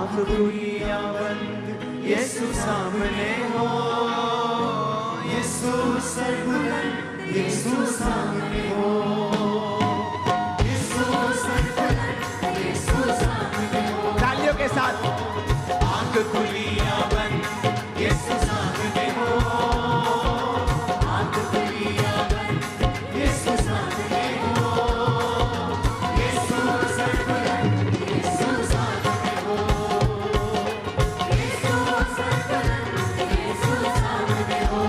आँख खुली या बंद यीशु सामने हो, यीशु सरबुलंद यीशु सामने हो, यीशु सरबुलंद यीशु सामने हो। तालियों के साथ आँख खुली या बंद यीशु सामने हो, आँख खुली या बंद यीशु सामने हो, यीशु सरबुलंद यीशु सामने हो, यीशु सरबुलंद यीशु सामने हो।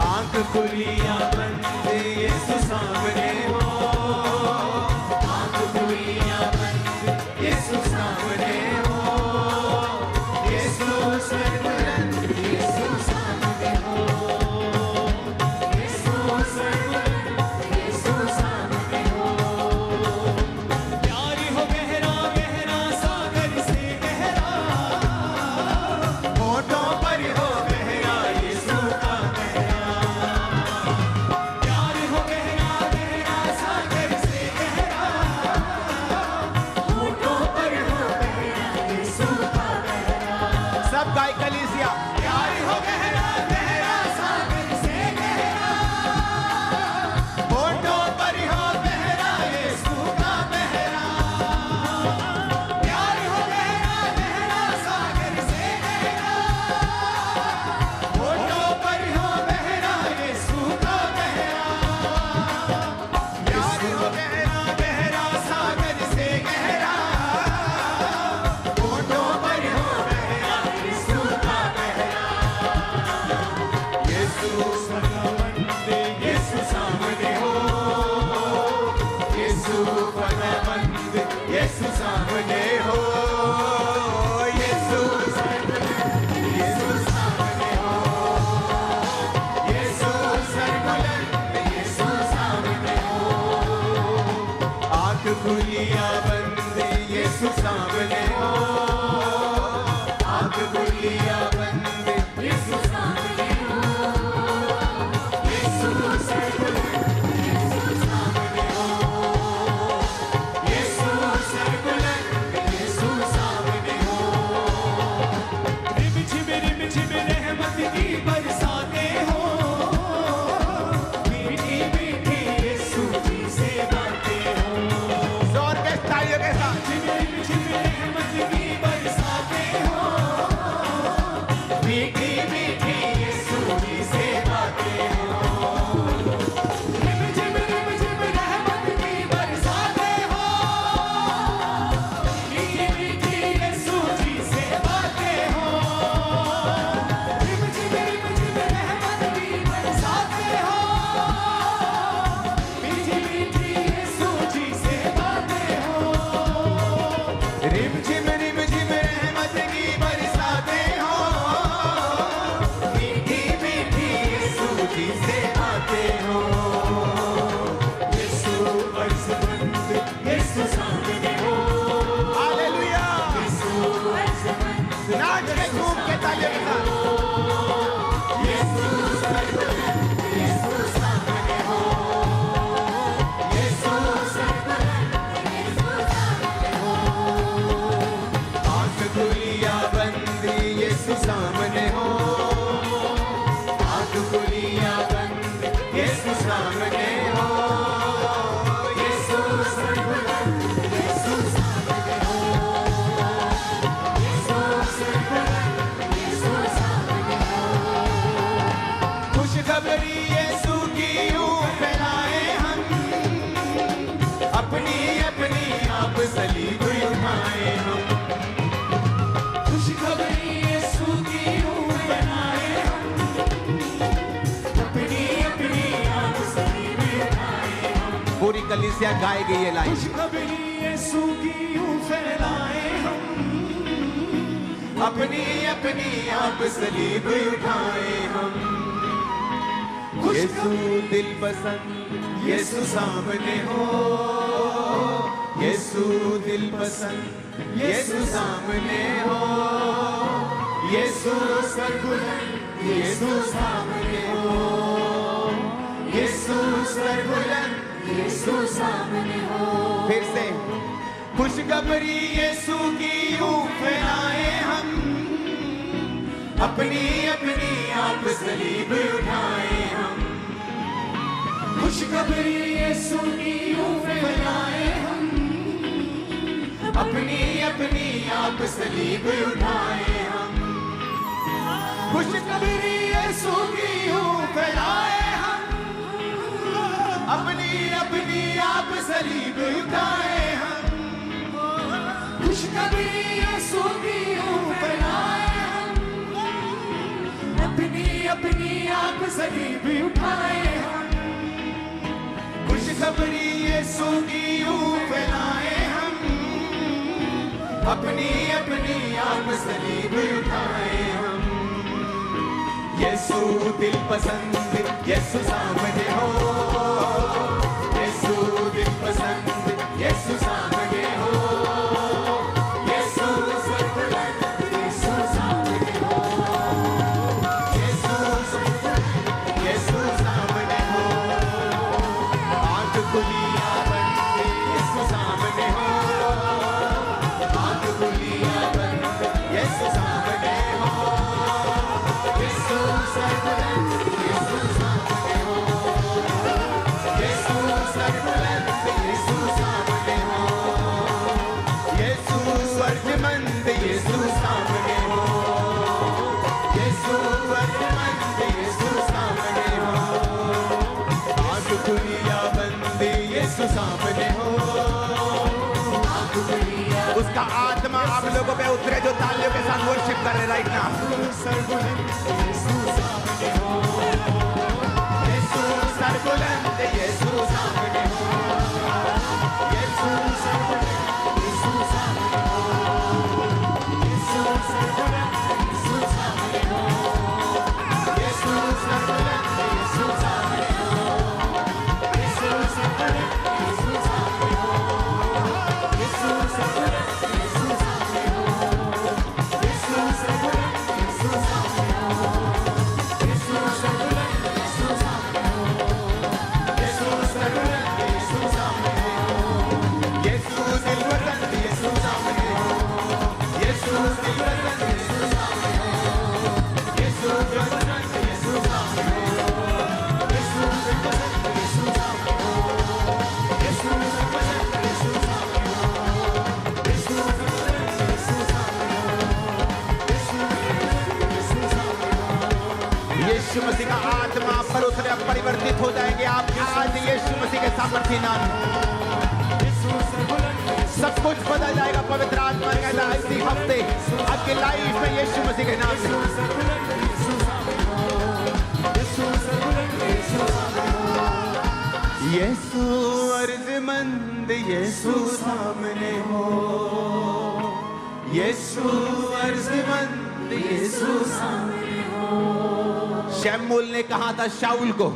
आँख खुली या बंद यीशु सामने हो, आँख खुली या बंद यीशु सामने हो, यीशु सरबुलंद यीशु सामने हो, यीशु सरबुलंद यीशु सामने हो। प्यार हो गहरा गहरा सागर से गहरा, होठों पर हो गहरा यीशु का गहरा। प्यार हो गहरा गहरा सागर से गहरा, होठों पर हो गहरा यीशु का गहरा। सब गाय कलीसिया। प्यार हो गहरा गहरा सागर से गहरा, होठों पर हो गहरा यीशु का गहरा। प्यार हो गहरा गहरा सागर से गहरा, होठों पर हो गहरा यीशु का गहरा। प्यार हो गहरा गहरा सागर से गहरा, होठों पर हो गहरा यीशु का गहरा। यीशु सरबुलंद यीशु सामने हो, यीशु फनाबंद यीशु सामने हो, यीशु सरबुलंद यीशु सामने हो, यीशु सरबुलंद यीशु सामने हो। आँख खुली या बंद यीशु सामने हो, आँख खुली या बंद यीशु सामने हो, यीशु सरबुलंद यीशु सामने हो, यीशु सरबुलंद यीशु सामने हो। रिम झिम रहमत की बरसाते हो, मीठी मीठी यीशु जी से बातें हो। जोर के तालियों के साथ रिम झिम रहमत की बरसाते हो, मीठी मीठी यीशु जी से बातें हो। रिम झिम रहमत की बरसाते हो, मीठी मीठी यीशु जी से बातें हो। रिम झिम रहमत की बरसाते हो, मीठी मीठी यीशु जी से बातें हो। रिम झिम रहमत की बरसाते हो, मीठी मीठी यीशु जी से बातें हो। यीशु अर्ज़मंद यीशु सामने हो। हालेलुया। यीशु अर्ज़मंद नाच के झूम के तालियों के साथ। यीशु सरबुलंद यीशु सामने हो, यीशु सरबुलंद यीशु सामने हो। आँख खुली या बंद यीशु सामने हो, आँख खुली या बंद यीशु सामने हो, यीशु सरबुलंद यीशु सामने हो, यीशु सरबुलंद यीशु सामने हो। खुशखबरी यीशु की यूं फैलाए हम, अपनी अपनी आप सलीब उठाए हम। खुशखबरी यीशु की यूं फैलाए हम, अपनी अपनी आप सलीब उठाए हम। पूरी कलीसिया गाएगी ये लाइन। खुशखबरी यीशु की यूं फैलाए हम, अपनी अपनी आप सलीब उठाए हम। यीशु दिल पसंद यीशु सामने हो, यीशु दिल पसंद यीशु सामने हो, यीशु सरबुलंद यीशु सामने हो, यीशु सरबुलंद यीशु सामने हो। फिर से खुशखबरी यीशु की यूं अपनी अपनी आप सलीब उठाए हम, खुशखबरी यीशु की यूं फैलाए हम, अपनी अपनी आप सलीब उठाए हम, खुशखबरी यीशु की यूं फैलाए हम, अपनी अपनी आप सलीब उठाए हम, खुशखबरी यीशु की यूं फैलाए हम, अपनी अपनी आप सलीब उठाए हम, खुशखबरी यीशु की यूं फैलाए हम, अपनी अपनी आप सलीब उठाए हम। यीशु दिल पसंद यीशु सामने हो, यीशु दिल पसंद यीशु सामने हो, यीशु सर्वबलद यीशु सामने हो, यीशु सर्वबलद यीशु सामने हो, आँख खुली या बंद यीशु सामने हो, आँख खुली या बंद यीशु सामने हो, यीशु सर्वबलद यीशु सामने हो, यीशु सर्वबलद यीशु सामने हो, यीशु स्वर्गमंद यीशु सामने हो, यीशु स्वर्गमंद यीशु सामने हो, आँख खुली या बंद यीशु सामने हो, आँख खुली या उसका आत्मा आप लोगों पे उतरे जो तालियों के साथ वर्शिप कर रहे राइट नाउ। सर्वबलद यीशु सामने हो, यीशु सर्वबलद यीशु सामने हो, यीशु सर्वबलद यीशु सामने हो, यीशु सर्वबलद यीशु सामने हो, यीशु सर्वबलद यीशु सामने हो, यीशु सर्वबलद यीशु सामने हो, यीशु सर्वबलद यीशु सामने हो, यीशु सर्वबलद यीशु सामने हो, यीशु सर्वबलद यीशु सामने हो, यीशु सर्वबलद यीशु सामने हो, यीशु दिलपसंद यीशु सामने हो, यीशु दिलपसंद यीशु सामने हो, यीशु दिलपसंद यीशु सामने हो, यीशु दिलपसंद यीशु सामने हो, यीशु दिलपसंद यीशु सामने हो, यीशु दिलपसंद यीशु सामने हो, यीशु दिलपसंद यीशु सामने हो। यीशु मसीह का आत्मा आप पर उतरे, आप परिवर्तित हो जाएंगे आप आज यीशु मसीह के सामर्थ्य नाम में। सब कुछ बदल जाएगा। पवित्र आत्मा कहता है इसी हफ्ते आपकी लाइफ में यीशु मसीह के नाम से यीशु अर्जमंद यीशु सामने हो, यीशु अर्जमंद यीशु सामने हो। शमूएल ने कहा था शाऊल को,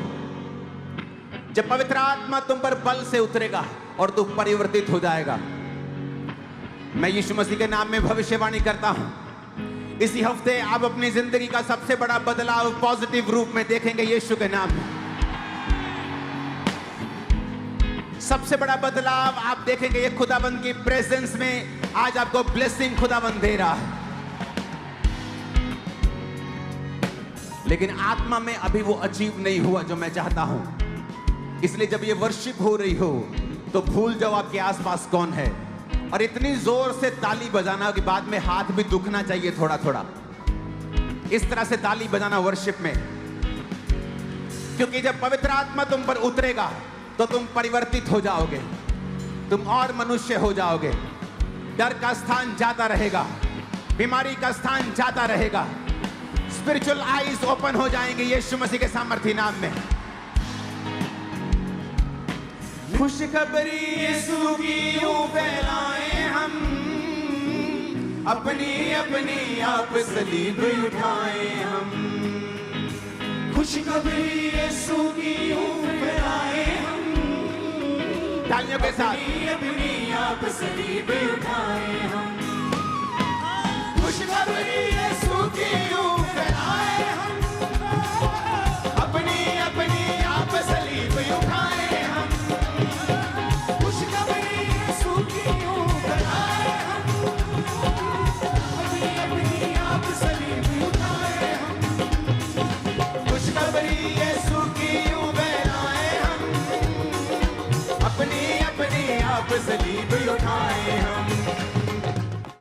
जब पवित्र आत्मा तुम पर बल से उतरेगा और तू परिवर्तित हो जाएगा। मैं यीशु मसीह के नाम में भविष्यवाणी करता हूं, इसी हफ्ते आप अपनी जिंदगी का सबसे बड़ा बदलाव पॉजिटिव रूप में देखेंगे यीशु के नाम में। सबसे बड़ा बदलाव आप देखेंगे ये खुदाबंद की प्रेजेंस में आज आपको ब्लेसिंग खुदाबंद दे रहा है। लेकिन आत्मा में अभी वो अचीव नहीं हुआ जो मैं चाहता हूं। इसलिए जब ये वर्शिप हो रही हो तो भूल जाओ आपके आसपास कौन है, और इतनी जोर से ताली बजाना कि बाद में हाथ भी दुखना चाहिए थोड़ा थोड़ा। इस तरह से ताली बजाना वर्शिप में, क्योंकि जब पवित्र आत्मा तुम पर उतरेगा तो तुम परिवर्तित हो जाओगे, तुम और मनुष्य हो जाओगे। डर का स्थान जाता रहेगा, बीमारी का स्थान जाता रहेगा, स्पिरिचुअल आईज ओपन हो जाएंगे यीशु मसीह के सामर्थ्य नाम में। खुशखबरी यीशु की यूं फैलाए हम, अपनी अपनी आप सलीब उठाए हम। खुशखबरी यीशु की यूं फैलाए हम, तालियों के साथ अपनी आप सलीब उठाए हम। खुशखबरी यीशु की यूं फैलाए हम, अपनी अपनी आप सलीब उठाए हम। खुशखबरी यीशु की यूं फैलाए हम, अपनी अपनी आप सलीब उठाए अब सलीब उठाए हम